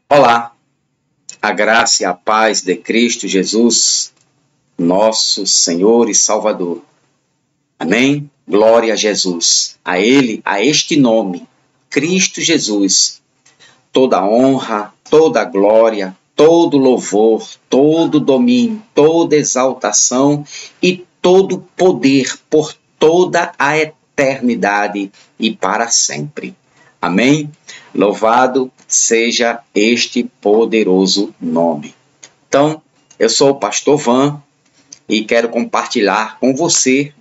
Olá, a graça e a paz de Cristo Jesus, nosso Senhor e Salvador. Amém? Glória a Jesus, a Ele, a este nome, Cristo Jesus. Toda honra, toda glória, todo louvor, todo domínio, toda exaltação e todo poder por toda a eternidade e para sempre. Amém? Louvado seja este poderoso nome. Então, eu sou o pastor Van e quero compartilhar com você,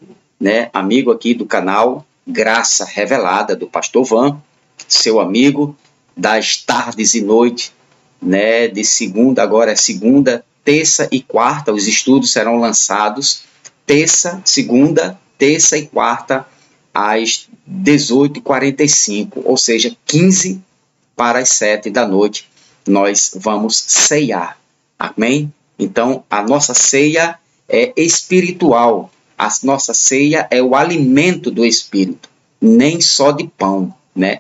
amigo aqui do canal Graça Revelada do pastor Van, seu amigo das tardes e noites, de segunda, agora é segunda, terça e quarta, os estudos serão lançados segunda, terça e quarta, às 18h45, ou seja, 15 para as 7 da noite, nós vamos ceiar. Amém? Então, a nossa ceia é espiritual. A nossa ceia é o alimento do Espírito. Nem só de pão,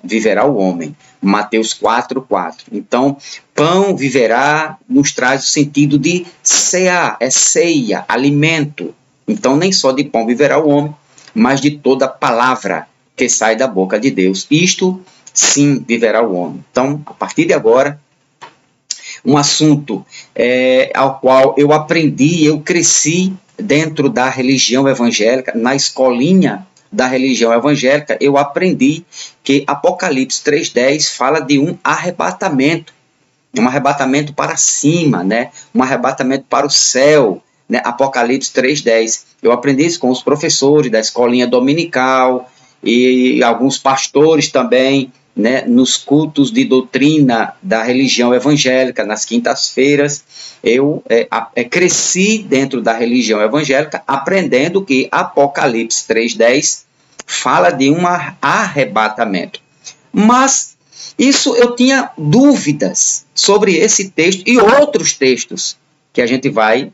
viverá o homem. Mateus 4:4. Então, pão viverá nos traz o sentido de cear, é ceia, alimento. Então, nem só de pão viverá o homem, mas de toda palavra que sai da boca de Deus. Isto, sim, viverá o homem. Então, a partir de agora, um assunto ao qual eu aprendi, eu cresci dentro da religião evangélica, na escolinha da religião evangélica, eu aprendi que Apocalipse 3:10 fala de um arrebatamento para cima, um arrebatamento para o céu, Apocalipse 3:10. Eu aprendi isso com os professores da escolinha dominical e alguns pastores também, nos cultos de doutrina da religião evangélica, nas quintas-feiras. Eu cresci dentro da religião evangélica aprendendo que Apocalipse 3:10 fala de um arrebatamento. Mas isso eu tinha dúvidas sobre esse texto e outros textos que a gente vai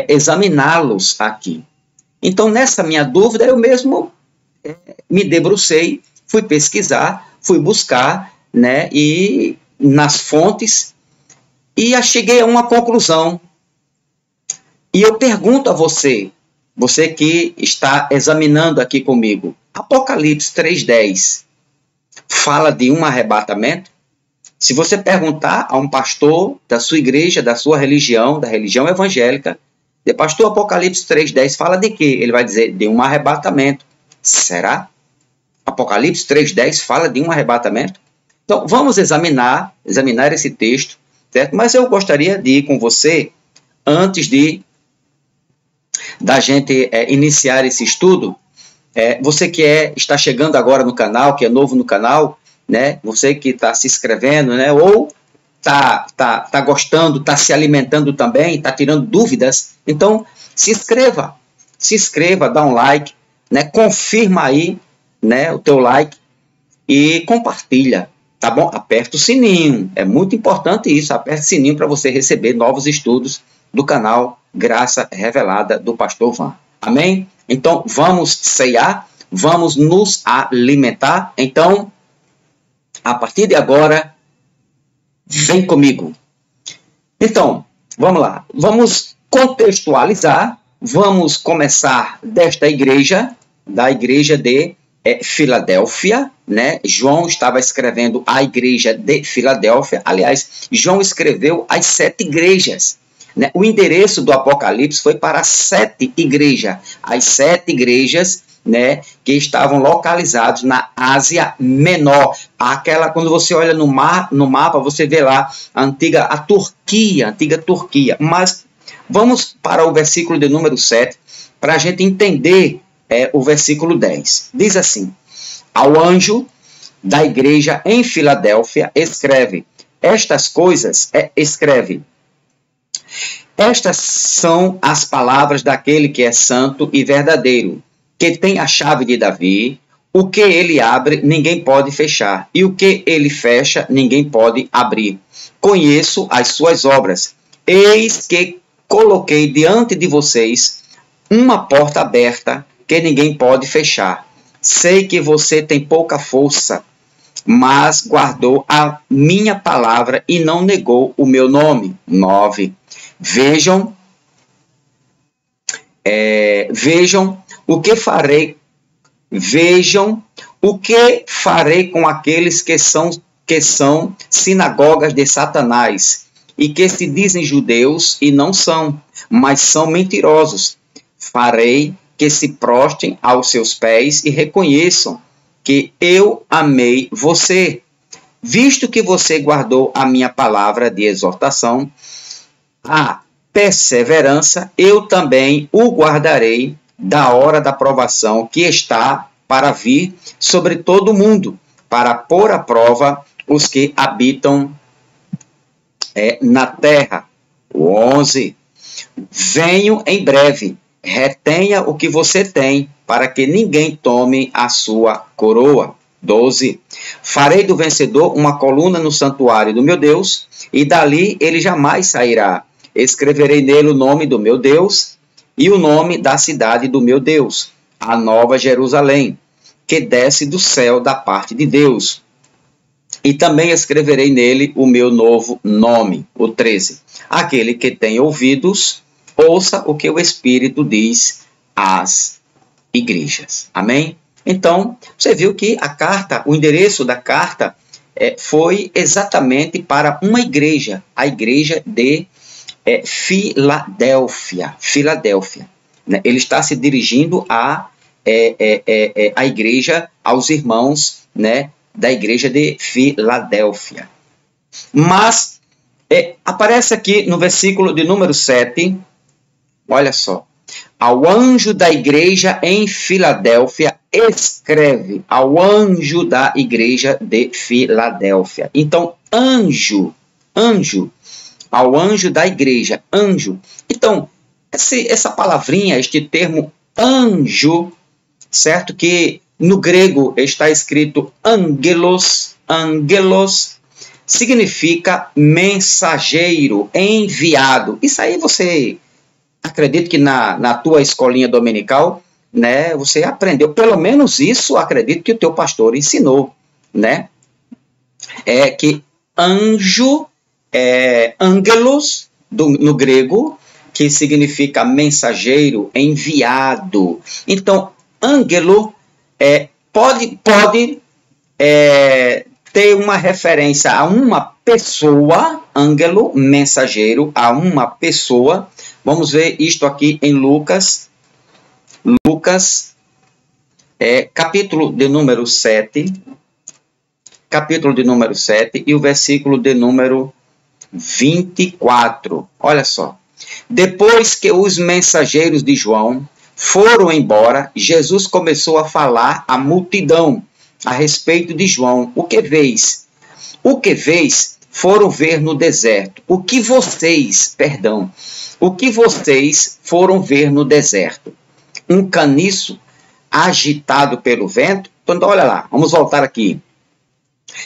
examiná-los aqui. Então, nessa minha dúvida, eu mesmo me debrucei, fui pesquisar, fui buscar, e nas fontes, e cheguei a uma conclusão. E eu pergunto a você que está examinando aqui comigo, Apocalipse 3:10 fala de um arrebatamento? Se você perguntar a um pastor da sua igreja, da sua religião, da religião evangélica, pastor, Apocalipse 3:10 fala de quê? Ele vai dizer de um arrebatamento. Será? Apocalipse 3:10 fala de um arrebatamento? Então, vamos examinar esse texto, certo? Mas eu gostaria de ir com você, antes da gente iniciar esse estudo, você que está chegando agora no canal, que é novo no canal, você que está se inscrevendo, ou está gostando, está se alimentando também, está tirando dúvidas, então se inscreva, dá um like, confirma aí, o teu like e compartilha, tá bom? Aperta o sininho, é muito importante isso, aperta o sininho para você receber novos estudos do canal Graça Revelada do Pastor Van. Amém? Então vamos ceiar, vamos nos alimentar. Então, a partir de agora, vem comigo. Então, vamos lá. Vamos contextualizar. Vamos começar desta igreja, da igreja de Filadélfia, João estava escrevendo a igreja de Filadélfia. Aliás, João escreveu as 7 igrejas. O endereço do Apocalipse foi para 7 igrejas. As 7 igrejas, que estavam localizados na Ásia Menor. Aquela, quando você olha no mapa, você vê lá a antiga Turquia. Mas vamos para o versículo de número 7, para a gente entender o versículo 10. Diz assim: ao anjo da igreja em Filadélfia, escreve estas coisas, estas são as palavras daquele que é santo e verdadeiro, que tem a chave de Davi. O que ele abre, ninguém pode fechar, e o que ele fecha, ninguém pode abrir. Conheço as suas obras. Eis que coloquei diante de vocês uma porta aberta que ninguém pode fechar. Sei que você tem pouca força, mas guardou a minha palavra e não negou o meu nome. 9. Vejam o que farei. Vejam o que farei com aqueles que são sinagogas de Satanás e que se dizem judeus e não são, mas são mentirosos. Farei que se prostrem aos seus pés e reconheçam que eu amei você, visto que você guardou a minha palavra de exortação, a perseverança, eu também o guardarei da hora da provação que está para vir sobre todo o mundo, para pôr à prova os que habitam na terra. 11. Venho em breve, retenha o que você tem, para que ninguém tome a sua coroa. 12. Farei do vencedor uma coluna no santuário do meu Deus, e dali ele jamais sairá. Escreverei nele o nome do meu Deus e o nome da cidade do meu Deus, a nova Jerusalém, que desce do céu da parte de Deus. E também escreverei nele o meu novo nome. O 13. Aquele que tem ouvidos, ouça o que o Espírito diz às igrejas. Amém? Então, você viu que a carta, o endereço da carta foi exatamente para uma igreja, a igreja de Filadélfia. Né? Ele está se dirigindo à igreja, aos irmãos, né, da igreja de Filadélfia. Mas aparece aqui no versículo de número 7, olha só. Ao anjo da igreja em Filadélfia, escreve. Ao anjo da igreja de Filadélfia. Então, anjo. Ao anjo da igreja, anjo. Então, essa palavrinha, este termo anjo, certo? Que no grego está escrito angelos, significa mensageiro, enviado. Isso aí você, acredito que na tua escolinha dominical, né, você aprendeu, pelo menos isso, acredito que o teu pastor ensinou, né? Que anjo, angelos, no grego, que significa mensageiro, enviado. Então, ângelo pode ter uma referência a uma pessoa, ângelo, mensageiro, a uma pessoa. Vamos ver isto aqui em Lucas, capítulo de número 7, e o versículo de número 24. Olha só. Depois que os mensageiros de João foram embora, Jesus começou a falar à multidão a respeito de João. O que vês? Foram ver no deserto. O que vocês foram ver no deserto? Um caniço agitado pelo vento? Então, olha lá, vamos voltar aqui.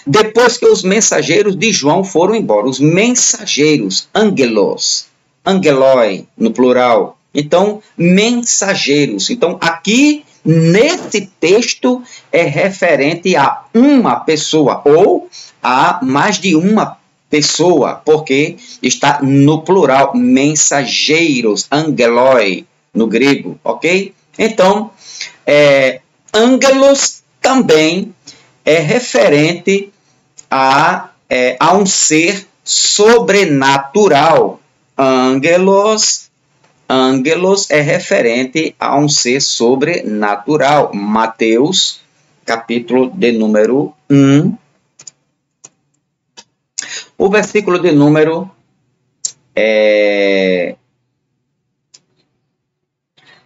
Depois que os mensageiros de João foram embora, os mensageiros, angeloi, no plural. Então, mensageiros. Então, aqui, nesse texto, é referente a uma pessoa, ou a mais de uma pessoa, porque está no plural, mensageiros, angeloi, no grego, ok? Então, ângelos também é referente a um ser sobrenatural. Ângelos é referente a um ser sobrenatural. Mateus, capítulo de número 1, o versículo de número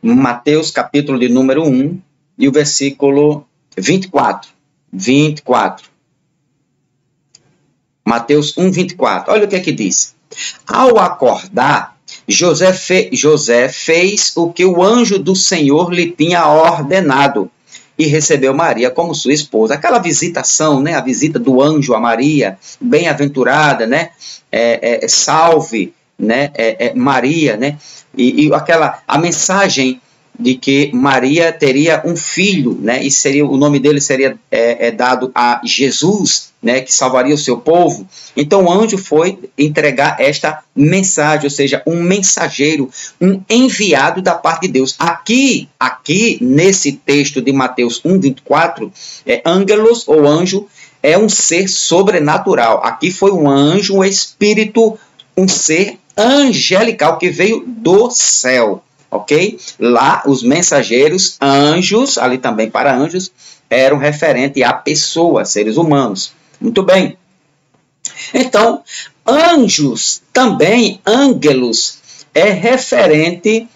Mateus, capítulo de número 1, e o versículo 24. Mateus 1, 24. Olha o que é que diz. Ao acordar, José fez o que o anjo do Senhor lhe tinha ordenado e recebeu Maria como sua esposa. Aquela visitação, né? A visita do anjo a Maria, bem-aventurada, né? Salve, né? Maria, né? E a mensagem de que Maria teria um filho, né? E seria, o nome dele seria dado a Jesus, né? Que salvaria o seu povo. Então o anjo foi entregar esta mensagem, ou seja, um mensageiro, um enviado da parte de Deus. Aqui nesse texto de Mateus 1:24, ângelos ou anjo é um ser sobrenatural. Aqui foi um anjo, um espírito, um ser angelical que veio do céu. Ok? Lá, os mensageiros, anjos, ali também para anjos, eram referentes a pessoas, seres humanos. Muito bem. Então, anjos, também, ângelos, é referente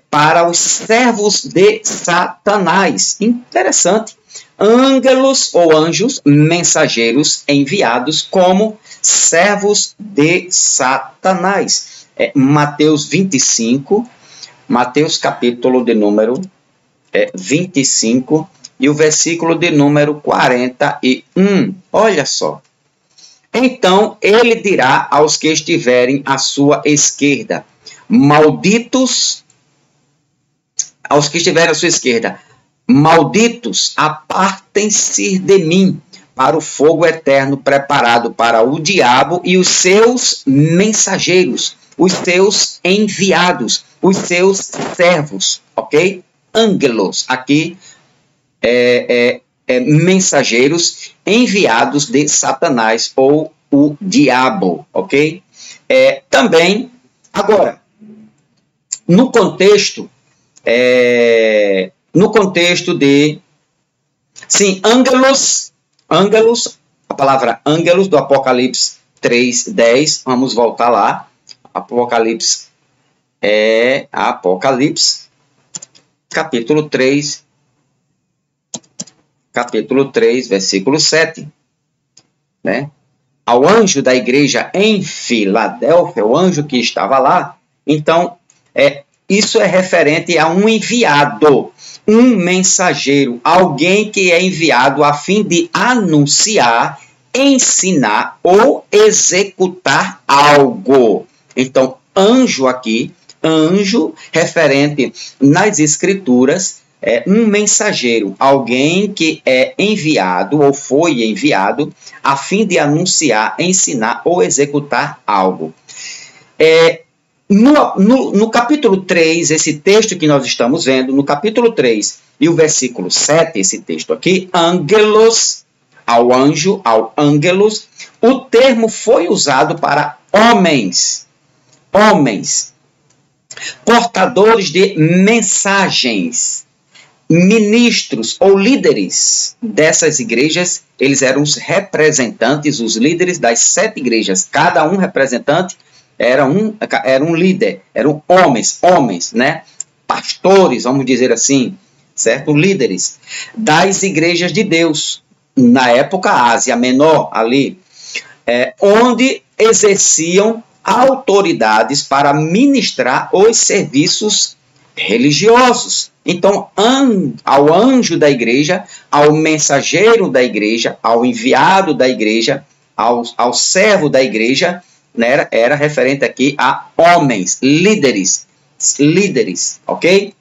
para os servos de Satanás. Interessante. Ângelos ou anjos, mensageiros enviados como servos de Satanás. Mateus 25, Mateus capítulo de número 25 e o versículo de número 41. Olha só. Então ele dirá aos que estiverem à sua esquerda, malditos, aos que estiverem à sua esquerda, malditos, apartem-se de mim para o fogo eterno preparado para o diabo e os seus mensageiros, os seus enviados, os seus servos, ok? Ângelos, aqui mensageiros enviados de Satanás ou o diabo, ok? Também, agora, no contexto de, sim, ângelos, a palavra ângelos do Apocalipse 3:10, vamos voltar lá. Apocalipse capítulo 3, versículo 7, né? Ao anjo da igreja em Filadélfia, o anjo que estava lá, então, isso é referente a um enviado, um mensageiro, alguém que é enviado a fim de anunciar, ensinar ou executar algo. Então, anjo aqui, anjo referente nas escrituras, um mensageiro, alguém que é enviado ou foi enviado a fim de anunciar, ensinar ou executar algo. No capítulo 3, esse texto que nós estamos vendo, no capítulo 3 e o versículo 7, esse texto aqui, ângelos, ao anjo, ao ângelos, o termo foi usado para homens, portadores de mensagens, ministros ou líderes dessas igrejas. Eles eram os representantes, os líderes das 7 igrejas, cada um representante era um líder, eram homens, né? Pastores, vamos dizer assim, certo? Líderes das igrejas de Deus, na época Ásia Menor, ali, onde exerciam autoridades para ministrar os serviços religiosos. Então, ao anjo da igreja, ao mensageiro da igreja, ao enviado da igreja, ao servo da igreja, né, era referente aqui a homens, líderes, ok?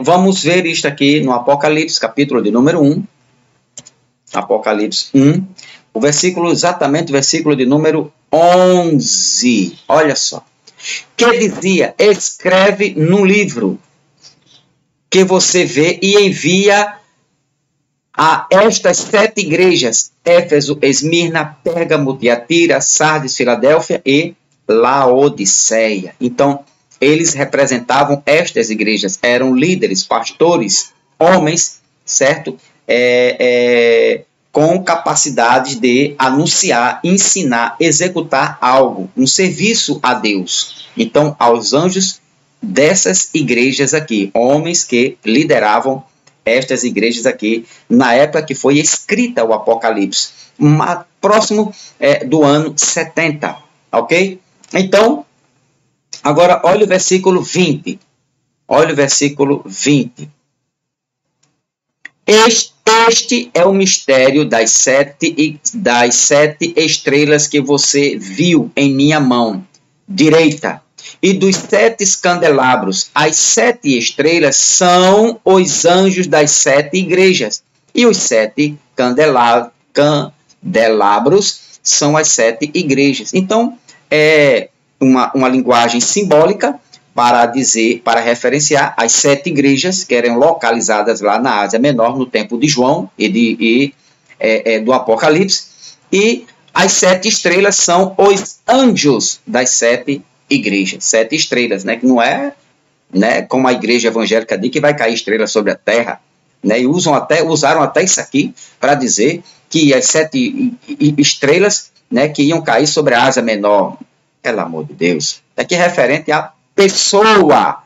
Vamos ver isto aqui no Apocalipse, capítulo de número 1, Apocalipse 1, exatamente o versículo de número 11, olha só, que dizia: escreve no livro que você vê e envia a estas 7 igrejas: Éfeso, Esmirna, Pérgamo, Tiatira, Sardes, Filadélfia e Laodiceia. Então, eles representavam estas igrejas, eram líderes, pastores, homens, certo? Com capacidade de anunciar, ensinar, executar algo, um serviço a Deus. Então, aos anjos dessas igrejas aqui, homens que lideravam estas igrejas aqui, na época que foi escrita o Apocalipse, próximo do ano 70, ok? Então, agora olha o versículo 20. Olha o versículo 20. Este é o mistério das sete estrelas que você viu em minha mão direita e dos 7 candelabros. As 7 estrelas são os anjos das 7 igrejas. E os 7 candelabros são as 7 igrejas. Então, é uma linguagem simbólica para dizer, para referenciar as 7 igrejas que eram localizadas lá na Ásia Menor, no tempo de João e do Apocalipse. E as 7 estrelas são os anjos das 7 igrejas. 7 estrelas, né? Que não é, né, como a igreja evangélica diz que vai cair estrela sobre a terra. Né? E usaram até isso aqui para dizer que as 7 estrelas, né, que iam cair sobre a Ásia Menor. Pelo amor de Deus. É que é referente a pessoa,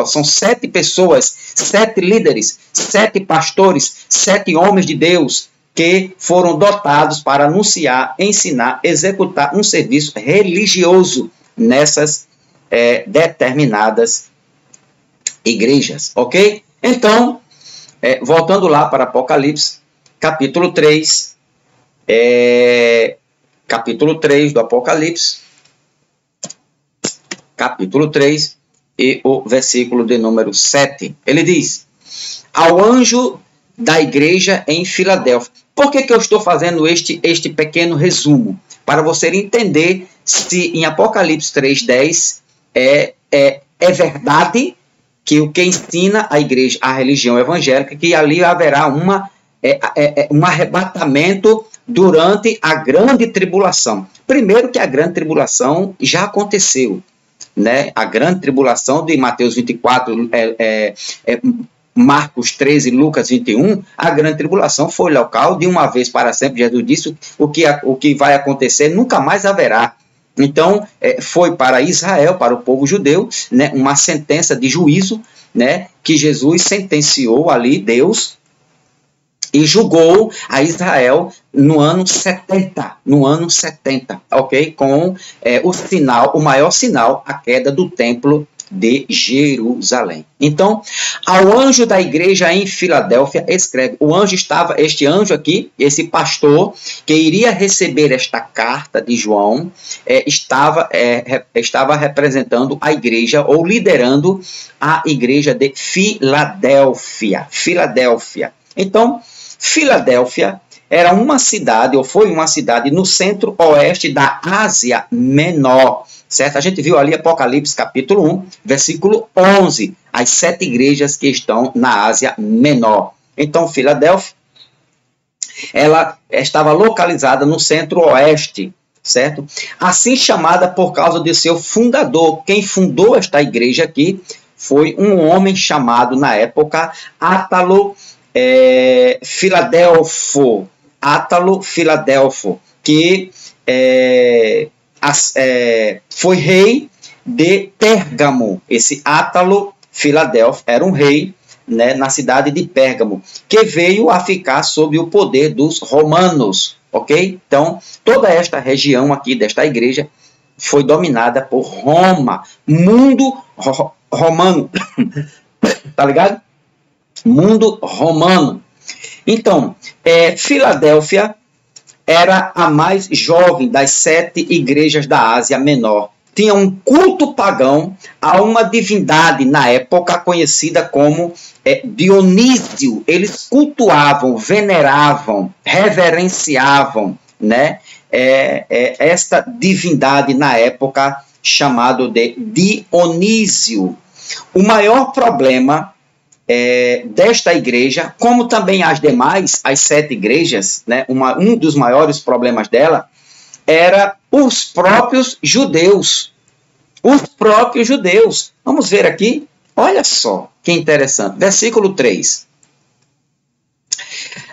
são 7 pessoas, 7 líderes, 7 pastores, 7 homens de Deus que foram dotados para anunciar, ensinar, executar um serviço religioso nessas determinadas igrejas, ok? Então, voltando lá para Apocalipse, capítulo 3, capítulo 3 do Apocalipse, capítulo 3 e o versículo de número 7. Ele diz: ao anjo da igreja em Filadélfia. Por que eu estou fazendo este pequeno resumo? Para você entender se em Apocalipse 3:10 é verdade que o que ensina a igreja, a religião evangélica, que ali haverá um arrebatamento durante a grande tribulação. Primeiro que a grande tribulação já aconteceu. Né? A grande tribulação de Mateus 24, Marcos 13, Lucas 21, a grande tribulação foi local de uma vez para sempre. Jesus disse o que vai acontecer nunca mais haverá. Então, foi para Israel, para o povo judeu, né, uma sentença de juízo, né, que Jesus sentenciou ali, Deus, e julgou a Israel no ano 70, ok? Com o maior sinal, a queda do templo de Jerusalém. Então, ao anjo da igreja em Filadélfia, escreve, este anjo aqui, esse pastor, que iria receber esta carta de João, estava representando a igreja, ou liderando a igreja de Filadélfia. Então, Filadélfia era uma cidade, ou foi uma cidade no centro-oeste da Ásia Menor, certo? A gente viu ali Apocalipse capítulo 1, versículo 11, as 7 igrejas que estão na Ásia Menor. Então, Filadélfia, ela estava localizada no centro-oeste, certo? Assim chamada por causa de seu fundador. Quem fundou esta igreja aqui foi um homem chamado, na época, Átalo Filadelfo, que foi rei de Pérgamo. Esse Átalo Filadelfo era um rei, né, na cidade de Pérgamo, que veio a ficar sob o poder dos romanos, ok? Então, toda esta região aqui desta igreja foi dominada por Roma, mundo romano, tá ligado? Mundo romano. Então, Filadélfia era a mais jovem das 7 igrejas da Ásia Menor. Tinha um culto pagão a uma divindade na época conhecida como Dionísio. Eles cultuavam, veneravam, reverenciavam, né, esta divindade na época chamado de Dionísio. O maior problema desta igreja, como também as demais, as 7 igrejas, né, um dos maiores problemas dela era os próprios judeus. Vamos ver aqui, olha só que interessante, versículo 3.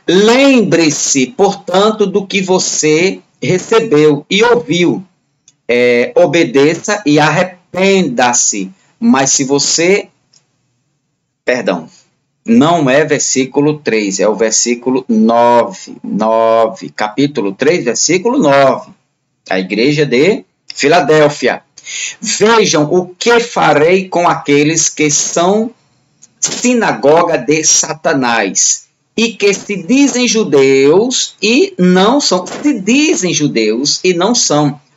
Lembre-se, portanto, do que você recebeu e ouviu, obedeça e arrependa-se. Mas se você... Perdão, não é versículo 3, é o versículo 9, capítulo 3, versículo 9, a igreja de Filadélfia. Vejam o que farei com aqueles que são sinagoga de Satanás e que se dizem judeus e não são,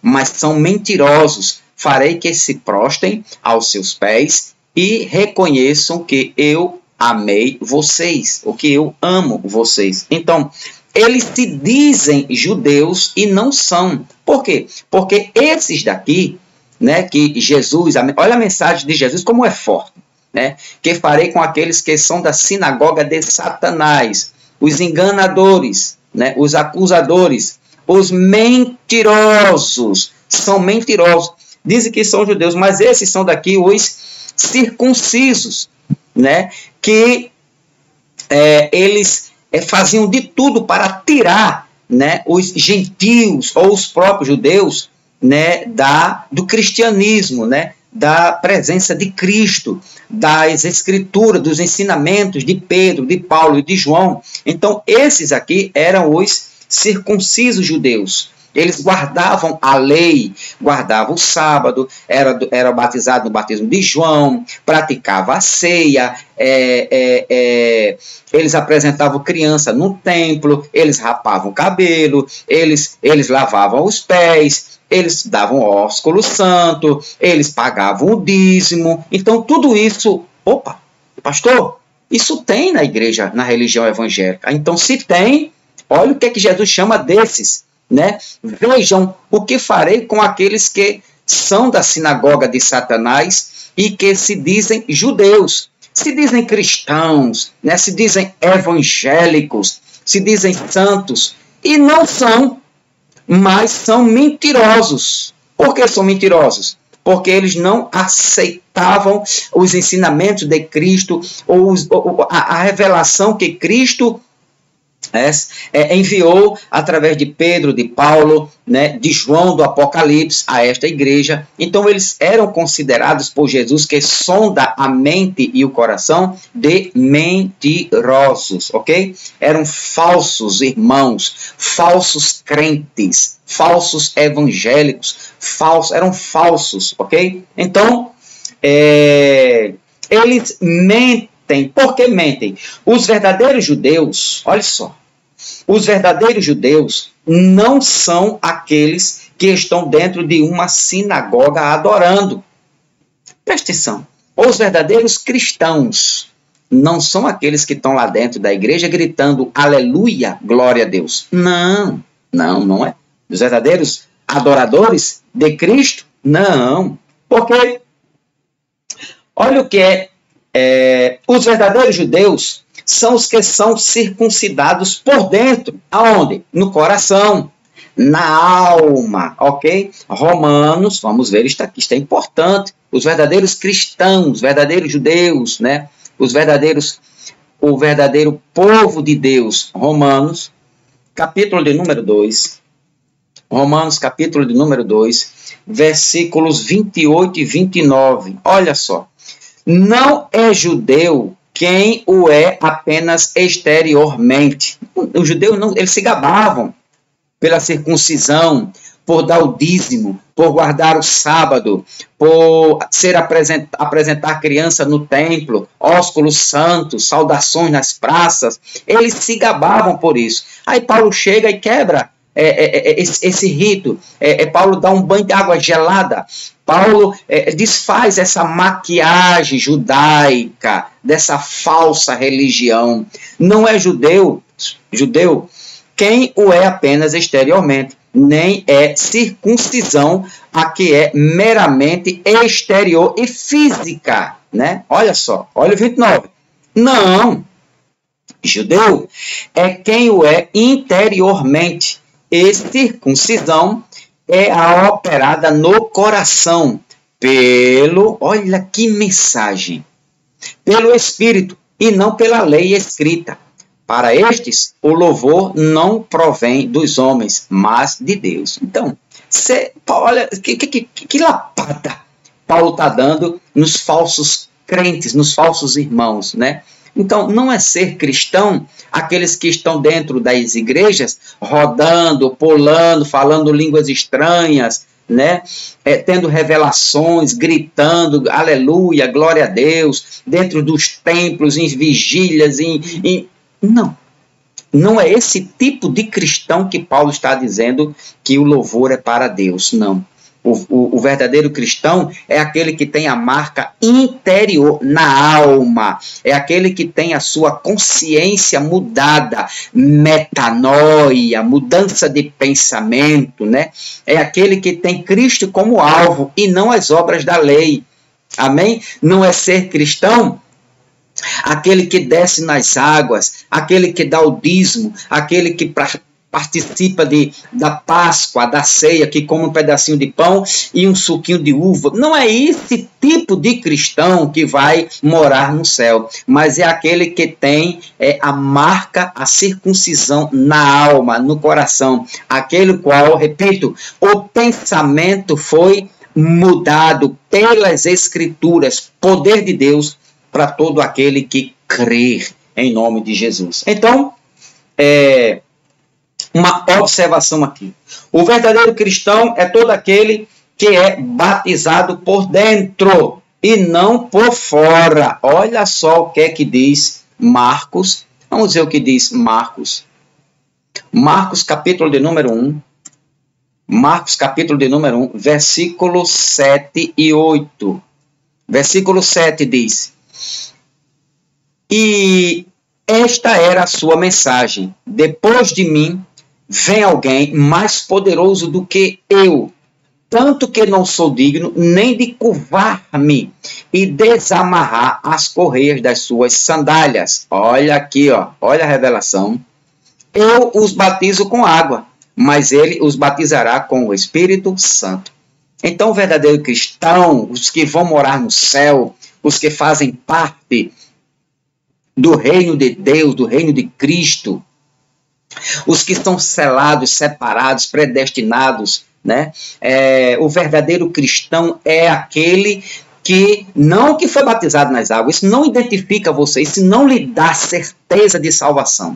mas são mentirosos. farei que se prostrem aos seus pés e reconheçam que eu amei vocês, ou que eu amo vocês. Então, eles se dizem judeus e não são. Por quê? Porque esses daqui, né, que Jesus, olha a mensagem de Jesus como é forte, né? Que farei com aqueles que são da sinagoga de Satanás, os enganadores, né, os acusadores, os mentirosos, são mentirosos. Dizem que são judeus, mas esses são daqui os circuncisos, né, que eles faziam de tudo para tirar, né, os gentios ou os próprios judeus, né, do cristianismo, né, da presença de Cristo, das escrituras, dos ensinamentos de Pedro, de Paulo e de João. Então, esses aqui eram os circuncisos judeus. Eles guardavam a lei, guardavam o sábado, era batizado no batismo de João, praticava a ceia, eles apresentavam criança no templo, eles rapavam o cabelo, eles lavavam os pés, eles davam ósculo santo, eles pagavam o dízimo. Então, tudo isso, opa, pastor, isso tem na igreja, na religião evangélica. Então, se tem, olha o que é que Jesus chama desses, né? Vejam o que farei com aqueles que são da sinagoga de Satanás e que se dizem judeus, se dizem cristãos, né? Se dizem evangélicos, se dizem santos, e não são, mas são mentirosos. Por que são mentirosos? Porque eles não aceitavam os ensinamentos de Cristo, ou a revelação que Cristo enviou através de Pedro, de Paulo, né, de João, do Apocalipse, a esta igreja. Então eles eram considerados por Jesus, que sonda a mente e o coração, de mentirosos, ok? Eram falsos irmãos, falsos crentes, falsos evangélicos, eram falsos, ok? Então, eles mentem. Por que mentem? Os verdadeiros judeus, olha só, os verdadeiros judeus não são aqueles que estão dentro de uma sinagoga adorando. Presta atenção. Os verdadeiros cristãos não são aqueles que estão lá dentro da igreja gritando aleluia, glória a Deus. Não é. Os verdadeiros adoradores de Cristo, não. Porque, olha o que os verdadeiros judeus são os que são circuncidados por dentro. Aonde? No coração, na alma, ok? Romanos, vamos ver, isto é importante. Os verdadeiros cristãos, verdadeiros judeus, né? O verdadeiro povo de Deus. Romanos, capítulo de número 2. Romanos, capítulo de número 2, versículos 28 e 29. Olha só. Não é judeu quem o é apenas exteriormente. Os judeus não, eles se gabavam pela circuncisão, por dar o dízimo, por guardar o sábado, por apresentar criança no templo, ósculos santos, saudações nas praças. Eles se gabavam por isso. Aí Paulo chega e quebra esse rito. Paulo dá um banho de água gelada. Paulo desfaz essa maquiagem judaica, dessa falsa religião. Não é judeu quem o é apenas exteriormente, nem é circuncisão a que é meramente exterior e física, né? Olha só, olha o 29. Não, judeu é quem o é interiormente, e circuncisão é a operada no coração, olha que mensagem, pelo Espírito e não pela lei escrita. Para estes, o louvor não provém dos homens, mas de Deus. Então, olha que lapada Paulo está dando nos falsos crentes, nos falsos irmãos, né? Então, não é ser cristão aqueles que estão dentro das igrejas, rodando, pulando, falando línguas estranhas, né? Tendo revelações, gritando, aleluia, glória a Deus, dentro dos templos, em vigílias, Não é esse tipo de cristão que Paulo está dizendo que o louvor é para Deus, não. O verdadeiro cristão é aquele que tem a marca interior na alma, é aquele que tem a sua consciência mudada, metanoia, mudança de pensamento, né? É aquele que tem Cristo como alvo e não as obras da lei. Amém? Não é ser cristão aquele que desce nas águas, aquele que dá o dízimo, aquele que participa da Páscoa, da ceia, que come um pedacinho de pão e um suquinho de uva. Não é esse tipo de cristão que vai morar no céu, mas é aquele que tem a marca, a circuncisão na alma, no coração, aquele qual, repito, o pensamento foi mudado pelas Escrituras, poder de Deus para todo aquele que crer em nome de Jesus. Então, uma observação aqui. O verdadeiro cristão é todo aquele que é batizado por dentro e não por fora. Olha só o que é que diz Marcos. Vamos ver o que diz Marcos. Marcos, capítulo de número 1. Marcos, capítulo de número 1, versículos 7 e 8. Versículo 7 diz: E esta era a sua mensagem: depois de mim vem alguém mais poderoso do que eu, tanto que não sou digno nem de curvar-me e desamarrar as correias das suas sandálias. Olha aqui, ó, olha a revelação. Eu os batizo com água, mas ele os batizará com o Espírito Santo. Então, o verdadeiro cristão, os que vão morar no céu, os que fazem parte do reino de Deus, do reino de Cristo, os que são selados, separados, predestinados, né? O verdadeiro cristão é aquele que não que foi batizado nas águas. Isso não identifica você, isso não lhe dá certeza de salvação.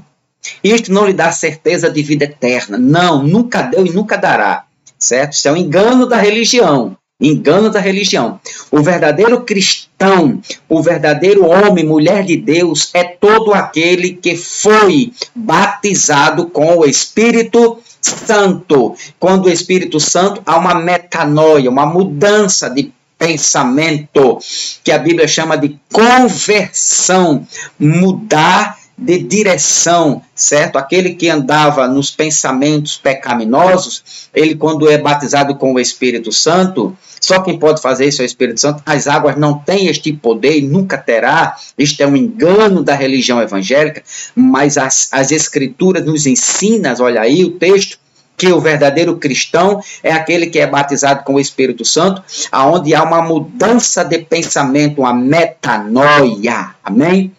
Isto não lhe dá certeza de vida eterna. Não, nunca deu e nunca dará. Certo? Isso é um engano da religião. Engano da religião. O verdadeiro cristão, o verdadeiro homem, mulher de Deus, é todo aquele que foi batizado com o Espírito Santo. Quando o Espírito Santo há uma metanoia, uma mudança de pensamento, que a Bíblia chama de conversão, mudar de direção, certo? Aquele que andava nos pensamentos pecaminosos, ele quando é batizado com o Espírito Santo, só quem pode fazer isso é o Espírito Santo. As águas não têm este poder e nunca terá. Isto é um engano da religião evangélica, mas as Escrituras nos ensinam, olha aí o texto, que o verdadeiro cristão é aquele que é batizado com o Espírito Santo, aonde há uma mudança de pensamento, uma metanoia. Amém?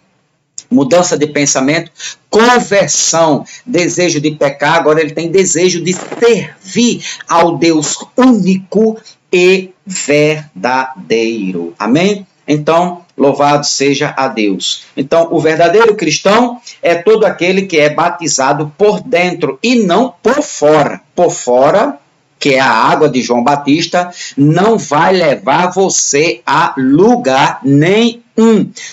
Mudança de pensamento, conversão, desejo de pecar, agora ele tem desejo de servir ao Deus único e verdadeiro. Amém? Então, louvado seja a Deus. Então, o verdadeiro cristão é todo aquele que é batizado por dentro e não por fora. Por fora, que é a água de João Batista, não vai levar você a lugar nenhum.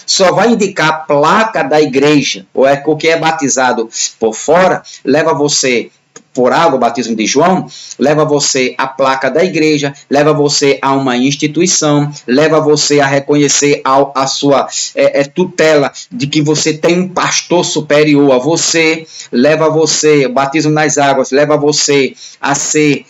Só vai indicar a placa da igreja, ou é o que é batizado por fora, leva você por água, o batismo de João, leva você a placa da igreja, leva você a uma instituição, leva você a reconhecer a sua tutela de que você tem um pastor superior a você, leva você, o batismo nas águas, leva você a ser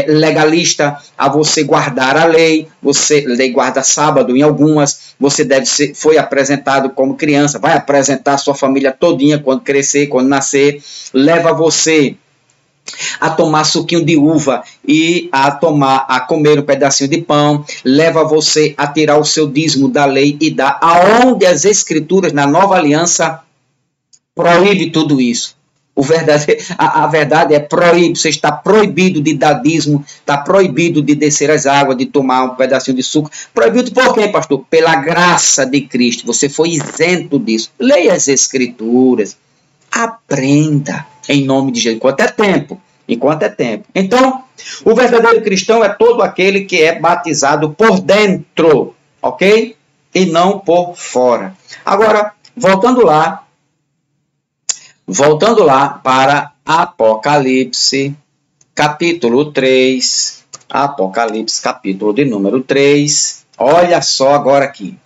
legalista, a você guardar a lei, você lei guarda sábado em algumas, você foi apresentado como criança, vai apresentar a sua família todinha quando crescer, quando nascer, leva você a tomar suquinho de uva e a comer um pedacinho de pão, leva você a tirar o seu dízimo da lei e dar, aonde as Escrituras na Nova Aliança proíbe tudo isso. A verdade é proíbe, você está proibido de dar dízimo, está proibido de descer as águas, de tomar um pedacinho de suco. Proibido por quê, pastor? Pela graça de Cristo, você foi isento disso. Leia as Escrituras, aprenda em nome de Jesus, enquanto é tempo. Então, o verdadeiro cristão é todo aquele que é batizado por dentro, ok? E não por fora. Agora, voltando lá para Apocalipse, capítulo 3, Apocalipse, capítulo de número 3. Olha só agora aqui.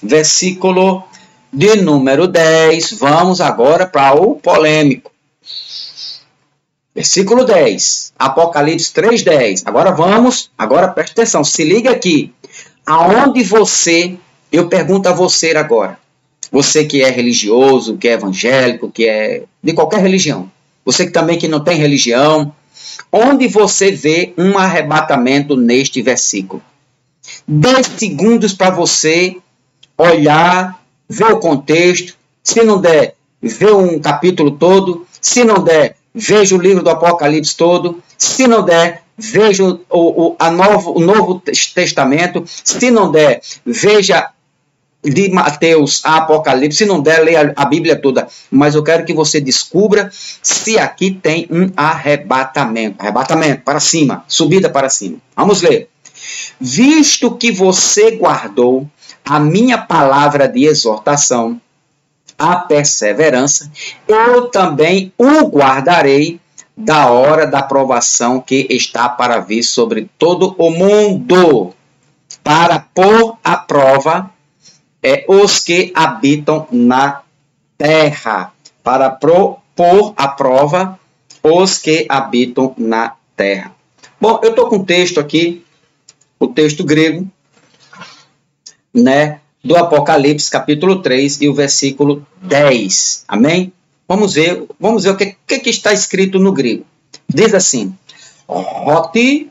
Versículo de número 10. Vamos agora para o polêmico. Versículo 10. Apocalipse 3:10. Agora preste atenção. Se liga aqui. Aonde eu pergunto a você agora. Você que é religioso, que é evangélico, que é de qualquer religião. Você que também que não tem religião. Onde você vê um arrebatamento neste versículo? 10 segundos para você olhar, ver o contexto. Se não der, ver um capítulo todo. Se não der, veja o livro do Apocalipse todo. Se não der, veja o Novo Testamento. Se não der, veja de Mateus a Apocalipse. Se não der, leia a Bíblia toda. Mas eu quero que você descubra se aqui tem um arrebatamento. Arrebatamento para cima, subida para cima. Vamos ler. Visto que você guardou a minha palavra de exortação, a perseverança, eu também o guardarei da hora da provação que está para vir sobre todo o mundo, para pôr à prova os que habitam na terra. Para pôr à prova os que habitam na terra. Bom, eu estou com um texto aqui, o texto grego, né, do Apocalipse, capítulo 3 e o versículo 10. Amém? Vamos ver o que está escrito no grego. Diz assim: Roti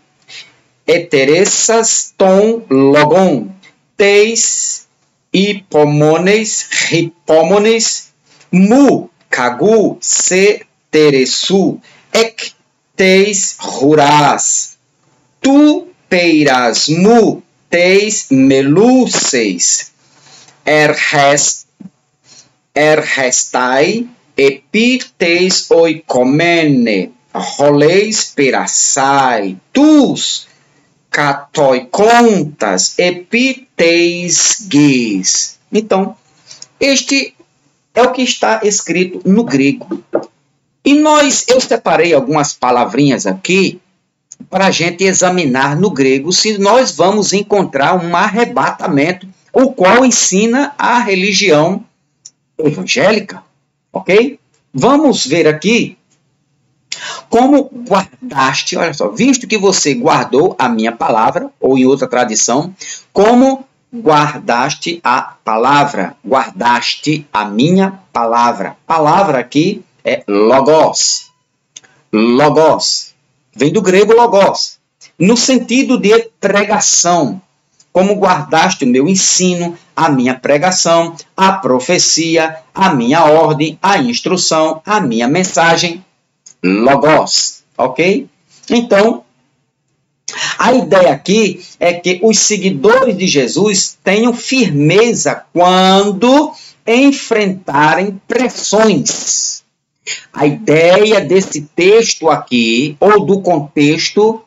eteressas ton logon, teis hipomones, mu, kagu, se teresu, ek teis ruras, tu peiras mu, teis meluces, ergestai, epiteis oikomene, roleis perasai, tus catoicontas, epiteis guis. Então, este é o que está escrito no grego. E eu separei algumas palavrinhas aqui para a gente examinar no grego se nós vamos encontrar um arrebatamento, o qual ensina a religião evangélica, ok? Vamos ver aqui como guardaste, olha só, visto que você guardou a minha palavra, ou em outra tradição, como guardaste a palavra, guardaste a minha palavra. Palavra aqui é logos. Logos. Vem do grego logos, no sentido de pregação. Como guardaste o meu ensino, a minha pregação, a profecia, a minha ordem, a instrução, a minha mensagem. Logos, ok? Então, a ideia aqui é que os seguidores de Jesus tenham firmeza quando enfrentarem pressões. A ideia desse texto aqui, ou do contexto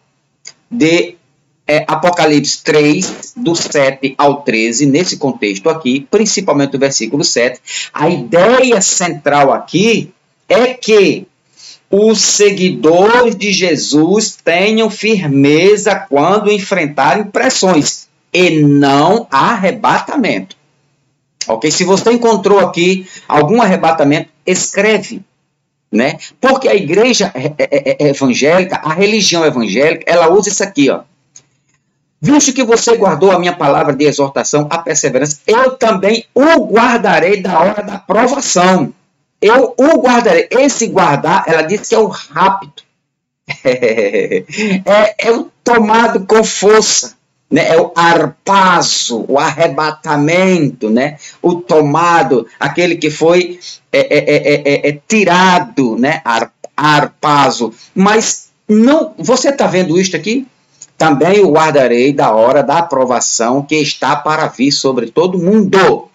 de Apocalipse 3, do 7 ao 13, nesse contexto aqui, principalmente o versículo 7, a ideia central aqui é que os seguidores de Jesus tenham firmeza quando enfrentarem pressões e não arrebatamento. Ok? Se você encontrou aqui algum arrebatamento, escreve. Né? Porque a igreja evangélica, a religião evangélica, ela usa isso aqui, ó. Visto que você guardou a minha palavra de exortação, a perseverança, eu também o guardarei da hora da provação. Eu o guardarei. Esse guardar, ela diz que é o rápido. É o tomado com força. Né? É o arpazo, o arrebatamento, né? O tomado, aquele que foi tirado, né? Arpazo. Mas não, você está vendo isto aqui? Também o guardarei da hora da aprovação que está para vir sobre todo mundo.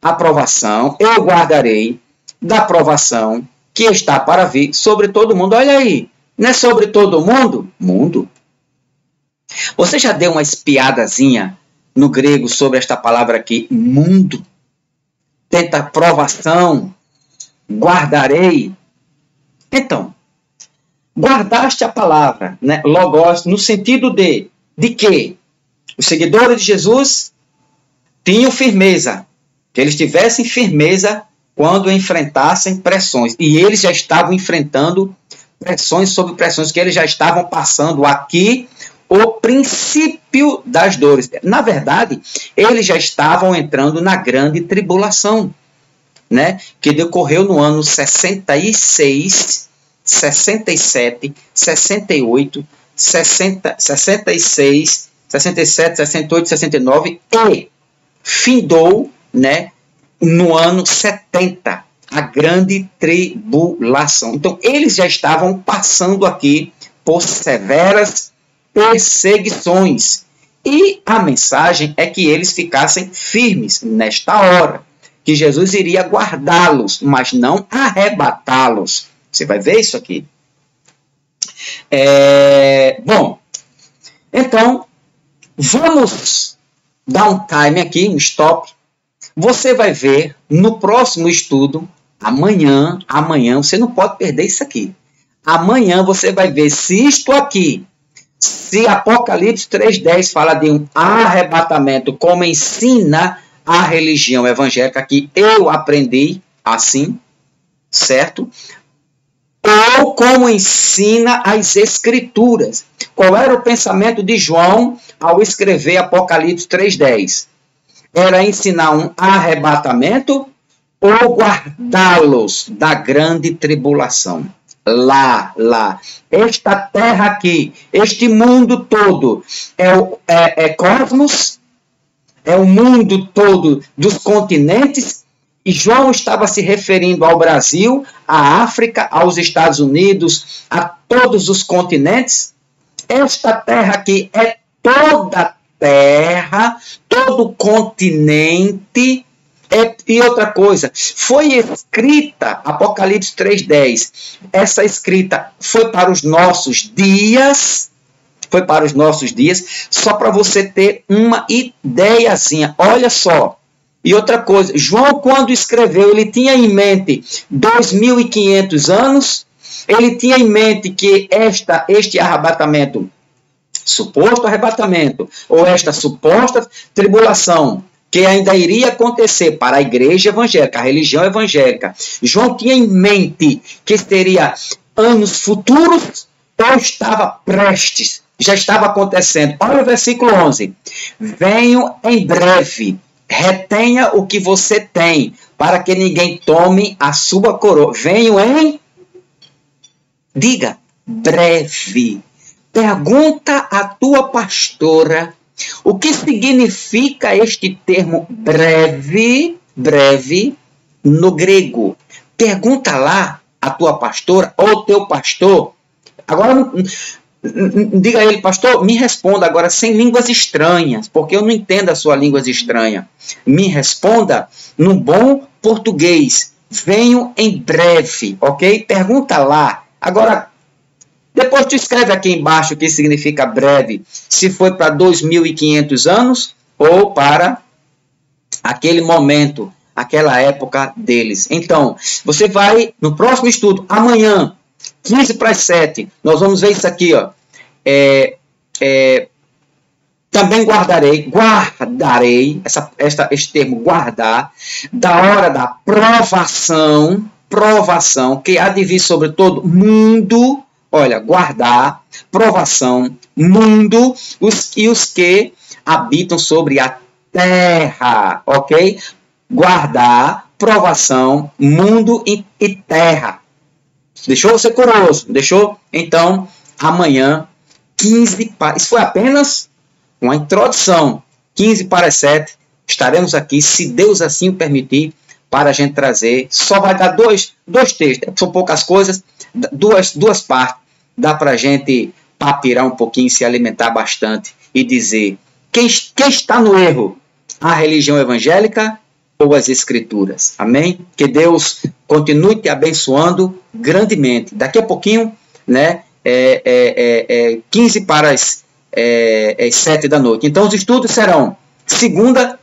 Aprovação, eu guardarei da aprovação que está para vir sobre todo mundo. Olha aí, não é sobre todo mundo? Mundo. Você já deu uma espiadazinha no grego sobre esta palavra aqui, mundo? Tenta aprovação, guardarei. Então, Guardaste a palavra, né? Logos, no sentido de que os seguidores de Jesus tinham firmeza, que eles tivessem firmeza quando enfrentassem pressões. E eles já estavam enfrentando pressões sobre pressões, que eles já estavam passando aqui o princípio das dores. Na verdade, eles já estavam entrando na grande tribulação, né? Que decorreu no ano 66, 67, 68, 60, 66, 67, 68, 69 e findou, né, no ano 70, a grande tribulação. Então, eles já estavam passando aqui por severas perseguições. E a mensagem é que eles ficassem firmes nesta hora, que Jesus iria guardá-los, mas não arrebatá-los. Você vai ver isso aqui. Bom, então, vamos dar um time aqui, um stop. Você vai ver no próximo estudo, amanhã, você não pode perder isso aqui. Amanhã você vai ver se isto aqui, se Apocalipse 3:10 fala de um arrebatamento, como ensina a religião evangélica, que eu aprendi assim, certo? Ou como ensina as Escrituras. Qual era o pensamento de João ao escrever Apocalipse 3:10? Era ensinar um arrebatamento ou guardá-los da grande tribulação. Lá. Esta terra aqui, este mundo todo, é cosmos, é o mundo todo dos continentes. E João estava se referindo ao Brasil, à África, aos Estados Unidos, a todos os continentes. Esta terra aqui é toda terra, todo continente. E outra coisa, foi escrita, Apocalipse 3:10, essa escrita foi para os nossos dias, só para você ter uma ideiazinha, olha só. E outra coisa, João, quando escreveu, ele tinha em mente 2.500 anos, ele tinha em mente que este arrebatamento, suposto arrebatamento, ou esta suposta tribulação, que ainda iria acontecer para a igreja evangélica, a religião evangélica, João tinha em mente que seria anos futuros ou estava prestes, já estava acontecendo. Olha o versículo 11. Venho em breve. Retenha o que você tem, para que ninguém tome a sua coroa. Venho em... Diga, breve. Pergunta à tua pastora o que significa este termo breve no grego. Pergunta lá à tua pastora ou ao teu pastor. Agora, diga a ele, pastor, me responda agora sem línguas estranhas, porque eu não entendo a sua língua estranha. Me responda num bom português. Venho em breve, ok? Pergunta lá. Agora, depois tu escreve aqui embaixo o que significa breve, se foi para 2.500 anos ou para aquele momento, aquela época deles. Então, você vai no próximo estudo, amanhã, 6:15, nós vamos ver isso aqui, ó. Também guardarei, este termo guardar, da hora da provação, que há de vir sobre todo mundo. Olha, guardar, provação, mundo, os que habitam sobre a terra, ok? Guardar, provação, mundo e terra. Deixou você curioso? Deixou? Então, amanhã, 15 para... Isso foi apenas uma introdução. 6:15, estaremos aqui, se Deus assim o permitir, para a gente trazer. Só vai dar dois textos, são poucas coisas, duas partes. Dá para a gente papirar um pouquinho, se alimentar bastante e dizer quem está no erro, a religião evangélica ou as Escrituras. Amém? Que Deus continue te abençoando grandemente. Daqui a pouquinho, né, 6:15 da noite. Então, os estudos serão segunda,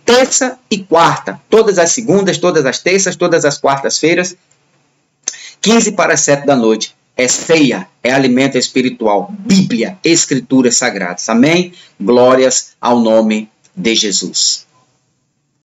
terça e quarta. Todas as segundas, todas as terças, todas as quartas-feiras, 6:15 da noite. é ceia, é alimento espiritual, Bíblia, Escrituras Sagradas. Amém? Glórias ao nome de Jesus.